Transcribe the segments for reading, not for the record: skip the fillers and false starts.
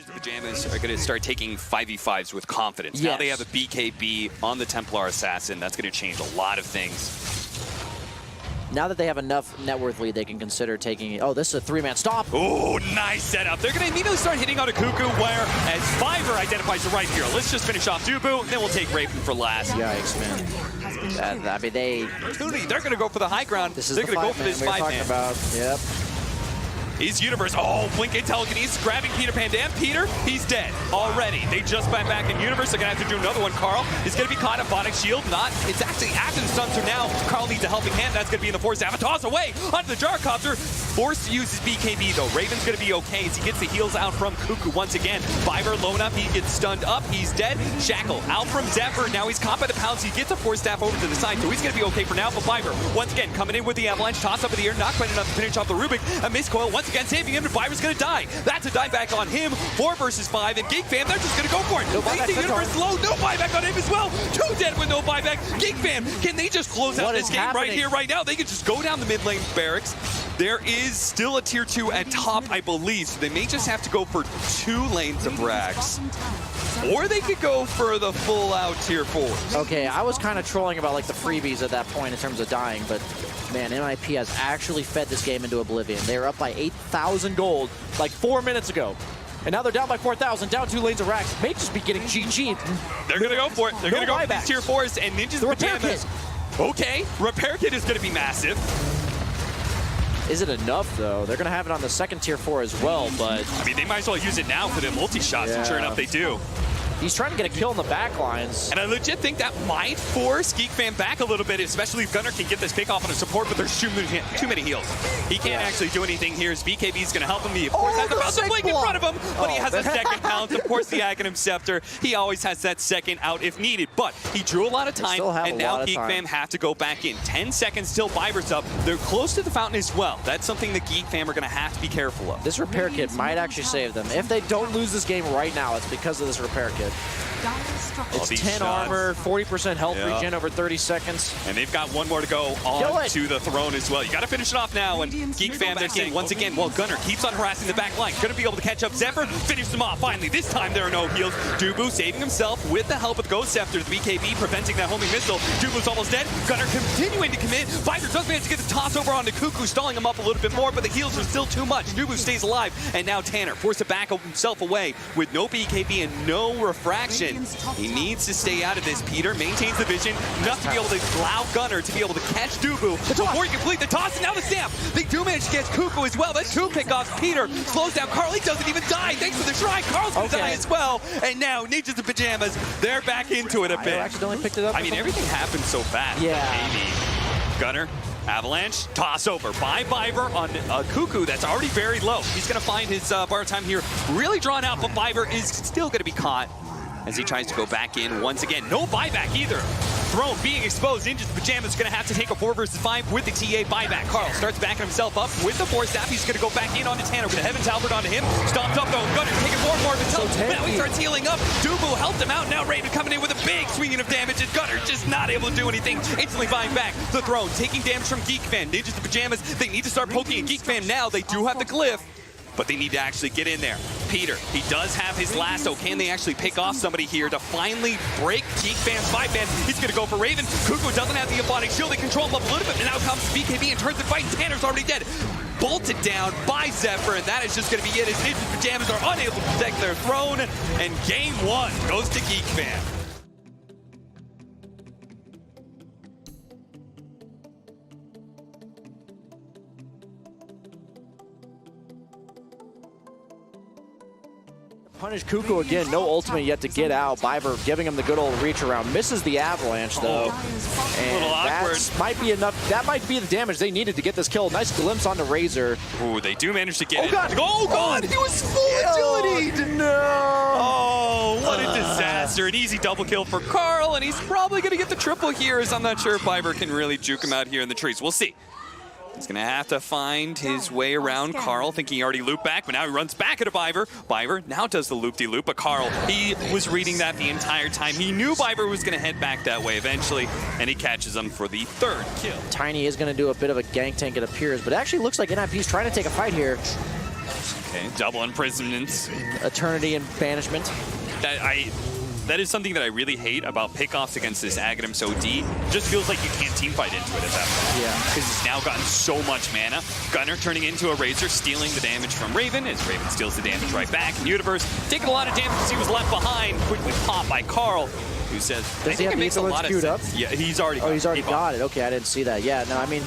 Ninjas in Pajamas are going to start taking 5v5s with confidence. Yes. Now they have a BKB on the Templar Assassin. That's going to change a lot of things. Now that they have enough net worth lead, they can consider taking. Oh, this is a three-man stop. Oh, nice setup. They're going to immediately start hitting on a Cuckoo, where as Fiverr identifies the right hero. Let's just finish off Dubu, and then we'll take Raven for last. Yikes, man. I mean, They're going to go for the high ground. This is They're the going to go for this 5-man. About. Yep. He's Universe. Oh, Blinking Telekinesis grabbing Peter Pan Dam. Peter, he's dead already. They just went back in Universe. They're going to have to do another one. Carl is going to be caught up. Bonic Shield, not. It's actually active stun, so now Carl needs a helping hand. That's going to be in the Force. Toss away onto the Gyrocopter. Forced to use his BKB, though. Raven's going to be okay as he gets the heals out from Cuckoo once again. Fiverr low up. He gets stunned up. He's dead. Shackle out from Zephyr. Now he's caught by the pounce. He gets a Force Staff over to the side, so he's going to be okay for now. But Fiverr, once again, coming in with the Avalanche. Toss up in the air. Not quite enough to finish off the Rubik. A miscoil once again, saving him. Fiverr's going to die. That's a dieback on him. 4 versus 5. And Geek Fam, they're just going to go for it. No they see Universe low. No buyback on him as well. 2 dead with no buyback. Geek Fam, can they just close out this game right here, right now? They can just go down the mid lane barracks. There is still a tier 2 at top, I believe, so they may just have to go for 2 lanes of Rax. Or they could go for the full-out tier 4s. Okay, I was kind of trolling about like the freebies at that point in terms of dying, but man, NIP has actually fed this game into oblivion. They were up by 8,000 gold like 4 minutes ago. And now they're down by 4,000, down 2 lanes of Rax. May just be getting GG'd. They're going to go for it. They're going to go for these tier 4s, and Ninjas in Pajamas. Okay, Repair Kit is going to be massive. Is it enough, though? They're going to have it on the second tier 4 as well, but... I mean, they might as well use it now for the multi-shots, and sure enough, they do. He's trying to get a kill in the back lines. And I legit think that might force Geek Fam back a little bit, especially if Gunnar can get this pick off on a support, but there's too many heals. He can't actually do anything here. His BKB is going to help him. He, of course, has the bounce blink in front of him, but he has a second pounce. Of course, the Aghanim Scepter. He always has that second out if needed, but he drew a lot of time, and now Geek Fam have to go back in. 10 seconds till Fiverr's up. They're close to the fountain as well. That's something that Geek Fam are going to have to be careful of. This Repair Kit might actually save them. If they don't lose this game right now, it's because of this Repair Kit. It's 10 armor, 40% health regen over 30 seconds. And they've got one more to go on to the throne as well. You got to finish it off now. And Geek Fam, they're saying once again, well, Gunnar keeps on harassing the back line. Going to be able to catch up Zephyr, finish them off. Finally, this time there are no heals. Dubu saving himself with the help of Ghost Scepter, the BKB preventing that homing missile. Dubu's almost dead. Gunnar continuing to commit. Fiverr does manage to get the toss over onto Cuckoo, stalling him up a little bit more, but the heals are still too much. Dubu stays alive, and now Tanner forced to back himself away with no BKB and no refraction. He needs to stay out of this. Peter maintains the vision, enough to be able to allow Gunnar to be able to catch Dubu before he complete the toss, and now the stamp. They do manage to catch Cuckoo as well. That's 2 pickoffs. Peter slows down Carl. He doesn't even die. Thanks for the shrine. Carl's going to die as well. And now Ninjas in Pajamas, they're back into it a bit. I accidentally picked it up. I mean, everything happens so fast. Yeah. Maybe. Gunnar, Avalanche, toss over by Fiverr on Cuckoo that's already very low. He's going to find his bar time here really drawn out, but Fiverr is still going to be caught as he tries to go back in once again. No buyback either. Throne being exposed. Ninjas in Pajamas going to have to take a 4 versus 5 with the TA buyback. Carl starts backing himself up with the Force Staff. He's going to go back in onto Tanner with the Heaven's Halberd onto him. Stomped up though. Gunnar taking more and more of his health. Now he starts healing up. Dubu helped him out. Now Raven coming in with a big swinging of damage, and Gunnar just not able to do anything. Instantly buying back the Throne, taking damage from Geek Fam. Ninjas in Pajamas, they need to start poking at Geek Fam now. They do have the glyph, but they need to actually get in there. Peter, he does have his lasso. Can they actually pick off somebody here to finally break Geek Fam's 5-man? He's going to go for Raven. Cuckoo doesn't have the Aphotic Shield. They control him up a little bit, and now comes BKB and turns the fight. Tanner's already dead. Bolted down by Zephyr, and that is just going to be it as Ninjas in Pajamas are unable to protect their throne, and game 1 goes to Geek Fam. Punish Cuckoo again, no ultimate yet to get out. Fiverr giving him the good old reach around. Misses the Avalanche though. And a little awkward. That might be enough. That might be the damage they needed to get this kill. Nice glimpse onto Razor. Ooh, they do manage to get it. God. Oh God, he was full agility. No. Oh, what a disaster. An easy double kill for Carl, and he's probably going to get the triple here, as I'm not sure if Fiverr can really juke him out here in the trees. We'll see. He's going to have to find his way around Carl, thinking he already looped back, but now he runs back into Fiverr. Fiverr now does the loop-de-loop, but Carl, he was reading that the entire time. He knew Fiverr was going to head back that way eventually, and he catches him for the 3rd kill. Tiny is going to do a bit of a gank tank, it appears, but it actually looks like NIP's trying to take a fight here. Okay, double imprisonments. Eternity and banishment. That is something that I really hate about pickoffs against this Aghanims OD. It just feels like you can't teamfight into it at that point. Yeah. Because he's now gotten so much mana. Gunner turning into a Razor, stealing the damage from Raven, as Raven steals the damage right back. And Universe taking a lot of damage as he was left behind, quickly popped by Carl, who says, Does he have makes a lot of queued sense. up? Yeah, he's already got it. Okay, I didn't see that. Yeah, no, I mean,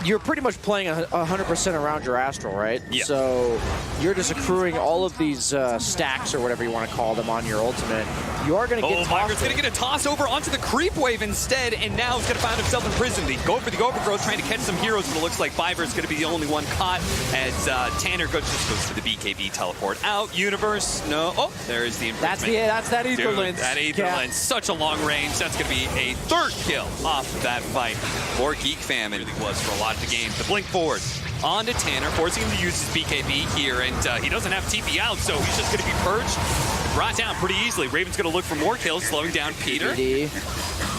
you're pretty much playing 100% around your Astral, right? Yeah. So you're just accruing all of these stacks or whatever you want to call them on your ultimate. You are going to get Viper's going to get a toss over onto the creep wave instead, and now he's going to find himself in prison. They go for the overgrowth, trying to catch some heroes, but it looks like Viper's going to be the only one caught as Tanner just goes to the BKB teleport out. Universe, no. Oh, there is the improvement. That's that Aether Lens. That Aether Lens, such a long range. That's going to be a third kill off of that fight for Geek Fam. It really was for a lot of the game. The blink forward on to Tanner, forcing him to use his BKB here, and he doesn't have TP out, so he's just going to be purged, brought down pretty easily. Raven's going to look for more kills, slowing down Peter.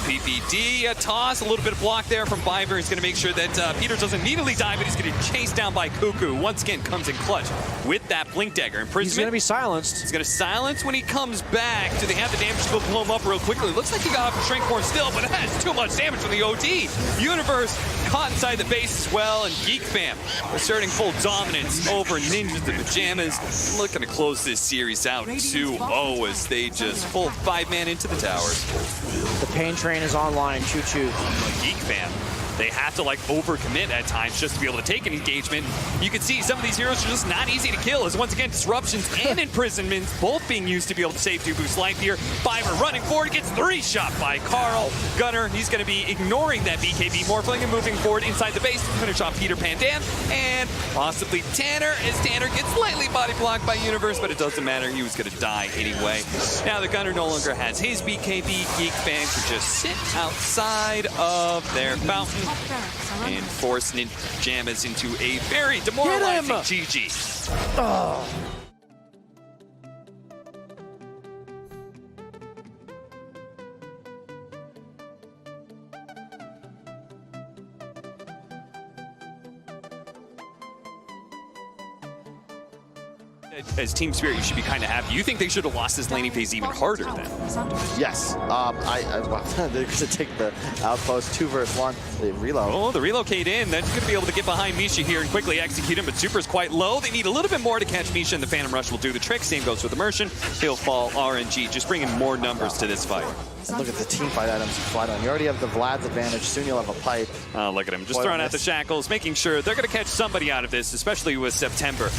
PPD, a toss, a little bit of block there from Viper. He's going to make sure that Peter doesn't immediately die, but he's going to chase down by Cuckoo. Once again, comes in clutch with that Blink Dagger. Imprisonment. He's going to be silenced. He's going to silence when he comes back. Do they have the damage to go blow him up real quickly? Looks like he got off a Shrinkborn still, but it has too much damage from the OD. Universe caught inside the base as well, and Geek Fam asserting full dominance over Ninjas the Pajamas. Looking to close this series out 2-0 as they just full 5-man into the towers. The pain train is online. Choo-choo. Geek Fam, they have to like overcommit at times just to be able to take an engagement. You can see some of these heroes are just not easy to kill, as once again disruptions and imprisonments both being used to be able to save Dubu's life here. Viper running forward, gets 3-shot by Carl. Gunner, he's going to be ignoring that BKB Morphling and moving forward inside the base to finish off Peter Pandan and possibly Tanner, as Tanner gets slightly body blocked by Universe, but it doesn't matter. He was going to die anyway. Now the Gunner no longer has his BKB. Geek fans can just sit outside of their fountain and force Ninja Pajamas into a very demoralizing GG. Oh. As Team Spirit, you should be kind of happy. You think they should have lost this laning phase even harder then? Yes. Well, they're going to take the outpost 2 versus 1. They reload. Oh, the relocate in. That's going to be able to get behind Misha here and quickly execute him, but Super's quite low. They need a little bit more to catch Misha, and the Phantom Rush will do the trick. Same goes with Immersion. He'll fall RNG, just bringing more numbers to this fight. And look at the team fight items you fight on. You already have the Vlad's advantage. Soon you'll have a pipe. Oh, look at him. Just throwing out the shackles, making sure they're going to catch somebody out of this, especially with September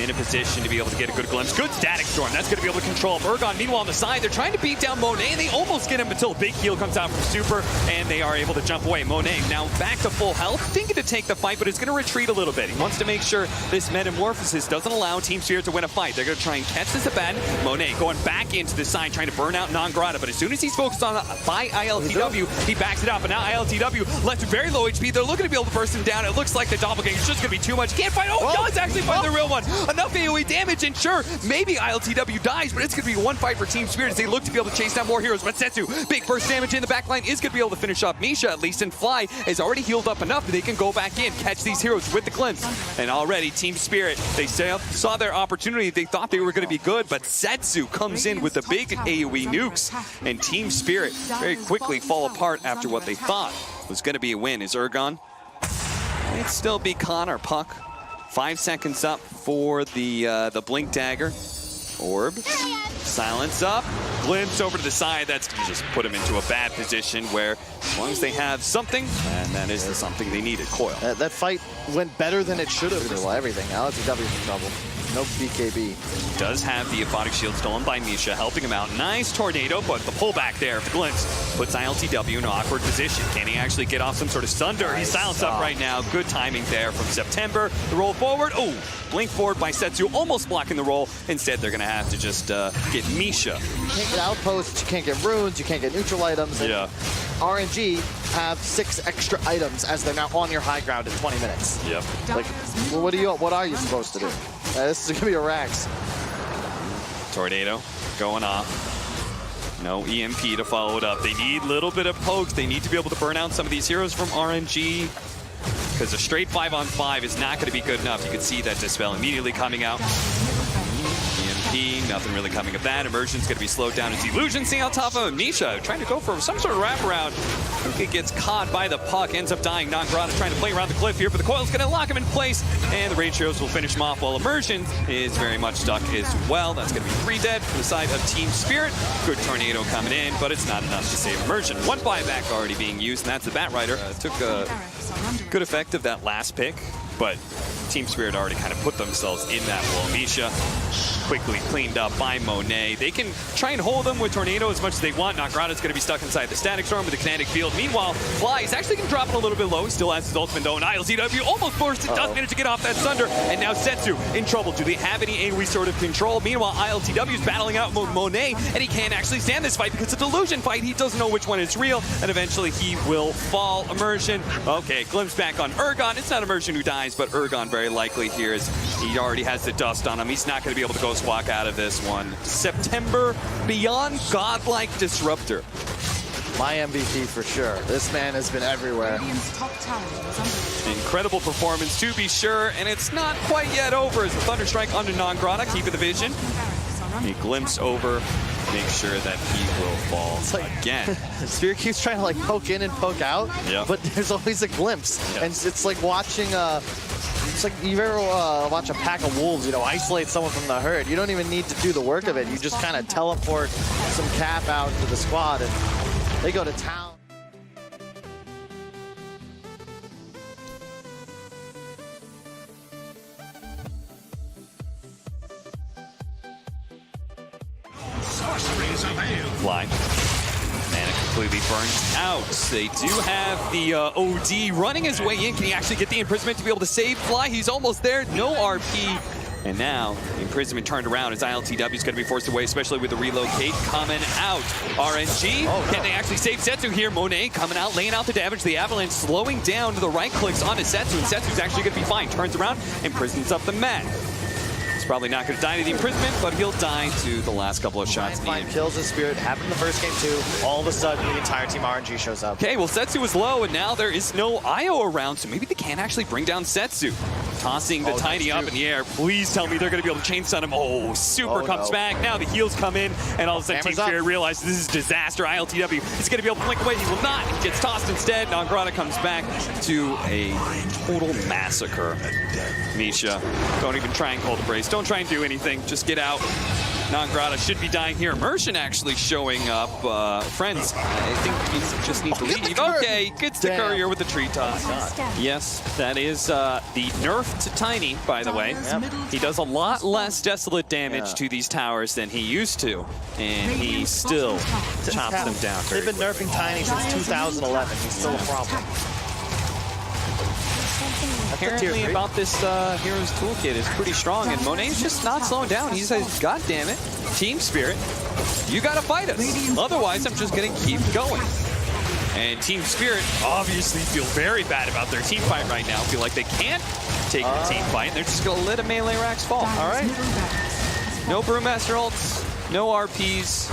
in a position to be able to get a good glimpse. Good Static Storm. That's going to be able to control Ergon. Meanwhile, on the side, they're trying to beat down Monet, and they almost get him until a big heal comes out from Super, and they are able to jump away. Monet now back to full health, thinking to take the fight, but it's going to retreat a little bit. He wants to make sure this Metamorphosis doesn't allow Team Spirit to win a fight. They're going to try and catch this event. Monet going back into the side, trying to burn out Non-Grata, but as soon as he's focused on by ILTW, he backs it up, and now ILTW left very low HP. They're looking to be able to burst him down. It looks like the Doppelganger is just going to be too much. He can't fight. Oh, he does actually find the real one. Enough AoE damage, and sure, maybe ILTW dies, but it's going to be one fight for Team Spirit as they look to be able to chase down more heroes. But Setsu, big burst damage in the back line, is going to be able to finish off Misha, at least, and Fly is already healed up enough that they can go back in, catch these heroes with the glimpse. And already, Team Spirit, they saw their opportunity. They thought they were going to be good, but Setsu comes in with the big AoE nukes, and Team Spirit very quickly fall apart after what they thought was going to be a win. Is Ergon? It'd still be Con or Puck. 5 seconds up for the Blink Dagger. Orb. Silence up. Glimpse over to the side. That's going to just put him into a bad position where as long as they have something, and that is the something they needed, Coil. That fight went better than it should have. Well, everything. LTW is in trouble. No BKB. Does have the Aphotic Shield stolen by Misha, helping him out. Nice tornado, but the pullback there of the glimpse puts ILTW in an awkward position. Can he actually get off some sort of sunder? He's silenced up right now. Good timing there from September. The roll forward. Oh, blink forward by Setsu, almost blocking the roll. Instead, they're going to have to just get Misha. You can't get outposts, you can't get runes, you can't get neutral items. Yeah. RNG have 6 extra items as they're now on your high ground in 20 minutes. Yep. Like, well, what are you supposed to do? This is going to be a Rax. Tornado going off. No EMP to follow it up. They need a little bit of pokes. They need to be able to burn out some of these heroes from RNG. because a straight 5-on-5 is not going to be good enough. You can see that Dispel immediately coming out. EMP, nothing really coming of that. Immersion's going to be slowed down as Illusion seeing on top of Misha, trying to go for some sort of wraparound. Kuka gets caught by the puck, ends up dying. Non-Grata trying to play around the cliff here, but the coil's going to lock him in place, and the Rage Heroes will finish him off while Immersion is very much stuck as well. That's going to be 3 dead for the side of Team Spirit. Good Tornado coming in, but it's not enough to save Immersion. 1 buyback already being used, and that's the Batrider. Took a good effect of that last pick, but Team Spirit already kind of put themselves in that wall. Misha quickly cleaned up by Monet. They can try and hold them with Tornado as much as they want. Nagrata's going to be stuck inside the Static Storm with the Kinetic Field. Meanwhile, Fly is actually going to drop it a little bit low. He still has his ultimate though, and ILTW almost forced it. Does manage to get off that Sunder, and now Setsu in trouble. Do they have any AoE sort of control? Meanwhile, ILTW is battling out Monet, and he can't actually stand this fight because it's a delusion fight. He doesn't know which one is real, and eventually he will fall. Immersion. Okay, glimpse back on Ergon. It's not Immersion who dies, but Ergon very likely here as he already has the dust on him. He's not going to be able to ghost walk out of this one. September beyond godlike disruptor. My MVP for sure. This man has been everywhere. Incredible performance to be sure, and it's not quite yet over as the Thunderstrike under Non-Grata, keeping the vision. A glimpse over, make sure that he will fall again. Spirit keeps trying to like poke in and poke out, but there's always a glimpse. And it's like watching it's like you've ever watch a pack of wolves, you know, isolate someone from the herd. You don't even need to do the work of it. You just kind of teleport some cap out to the squad and they go to town. Fly. Mana completely burned out. They do have the OD running his way in. Can he actually get the imprisonment to be able to save Fly? He's almost there. No RP. And now the imprisonment turned around as ILTW is going to be forced away, especially with the relocate coming out. RNG, can they actually save Setsu here? Monet coming out, laying out the damage. The Avalanche slowing down to the right clicks onto Setsu, and Setsu's actually going to be fine. Turns around, imprisons up the mat. He's probably not going to die to the imprisonment, but he'll die to the last couple of shots. Fine kills the Spirit. Happened in the first game too. All of a sudden, the entire team RNG shows up. Okay, well, Setsu is low, and now there is no Io around, so maybe they can't actually bring down Setsu. Tossing the Tiny up in the air. Please tell me they're going to be able to chain stun him. Oh, Super comes back. Now the heals come in, and all of a sudden Team Spirit realizes this is disaster. ILTW is going to be able to blink away. He will not. He gets tossed instead. Non-Grata comes back to a total massacre. Misha, don't even try and call the brace. Don't try and do anything. Just get out. Non-Grata should be dying here. Immersion actually showing up. Friends, I think he just needs to leave. Okay, gets the courier with the tree toss. Yes, that is the nerf to Tiny, by the way. He does a lot less desolate damage to these towers than he used to, and he still chops them down. They've been nerfing Tiny since 2011. He's still a problem. Apparently about this Heroes Toolkit is pretty strong, and Monet's just not slowing down. He says, God damn it, Team Spirit, you gotta fight us. Otherwise, I'm just gonna keep going. And Team Spirit obviously feel very bad about their team fight right now. Feel like they can't take the team fight, and they're just gonna let a melee Rax fall. All right. No Brewmaster ults, no RPs.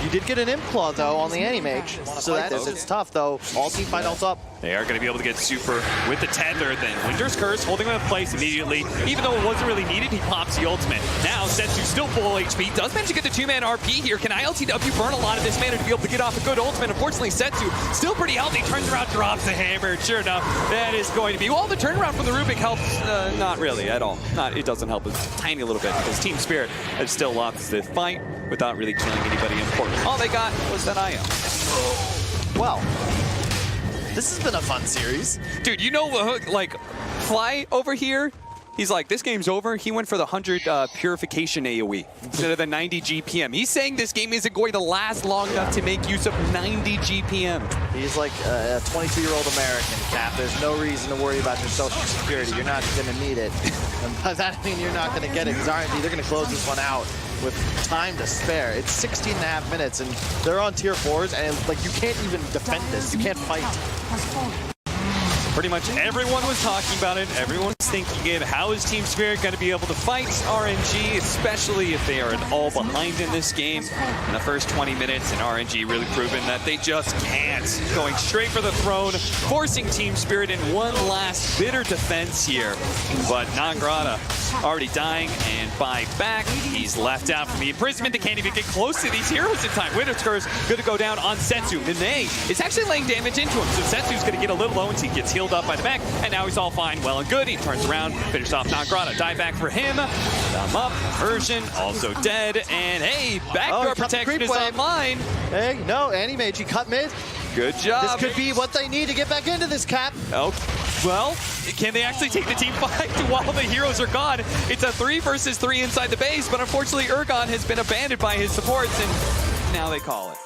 You did get an Impclaw, though, on the Animage, so it's tough, though. All team fight ults up. They are going to be able to get Super with the Tether, then Winter's Curse holding him in place immediately. Even though it wasn't really needed, he pops the ultimate. Now, Setsu's still full HP, does manage to get the 2-man RP here. Can ILTW burn a lot of this mana to be able to get off a good ultimate? Unfortunately, Setsu still pretty healthy, turns around, drops the hammer. Sure enough, that is going to be, well, the turnaround from the Rubik helps, not really at all. It doesn't help a tiny little bit, because Team Spirit has still lost the fight without really killing anybody important. All they got was that IO. Well, this has been a fun series. Dude, you know, like, Fly over here, he's like, this game's over. He went for the 100 Purification AoE instead of the 90 GPM. He's saying this game isn't going to last long enough to make use of 90 GPM. He's like a 22-year-old American, Cap. There's no reason to worry about your social security. You're not going to need it. And by that, I mean you're not going to get it, because R&D, they're going to close this one out with time to spare. It's 16 and a half minutes, and they're on tier 4s, and like you can't even defend this. You can't fight. Pretty much everyone was talking about it. Everyone was thinking it. How is Team Spirit going to be able to fight RNG, especially if they are all behind in this game? In the first 20 minutes, and RNG really proven that they just can't. Going straight for the throne, forcing Team Spirit in one last bitter defense here. But Nangrata already dying, and by back, he's left out from the imprisonment. They can't even get close to these heroes in time. Whitaker's going to go down on Setsu. Nene is actually laying damage into him, so Setsu's going to get a little low and he gets healed up by the back, and now he's all fine, well and good. He turns around, finishes off Nangrata. Die back for him. Thumb up, Persian also dead, and hey, backdoor protection is online. Hey, no, Anti-Mage, he cut mid. Good job. This could be what they need to get back into this, Cap. Oh, well, can they actually take the team fight while the heroes are gone? It's a 3 versus 3 inside the base, but unfortunately Ergon has been abandoned by his supports, and now they call it.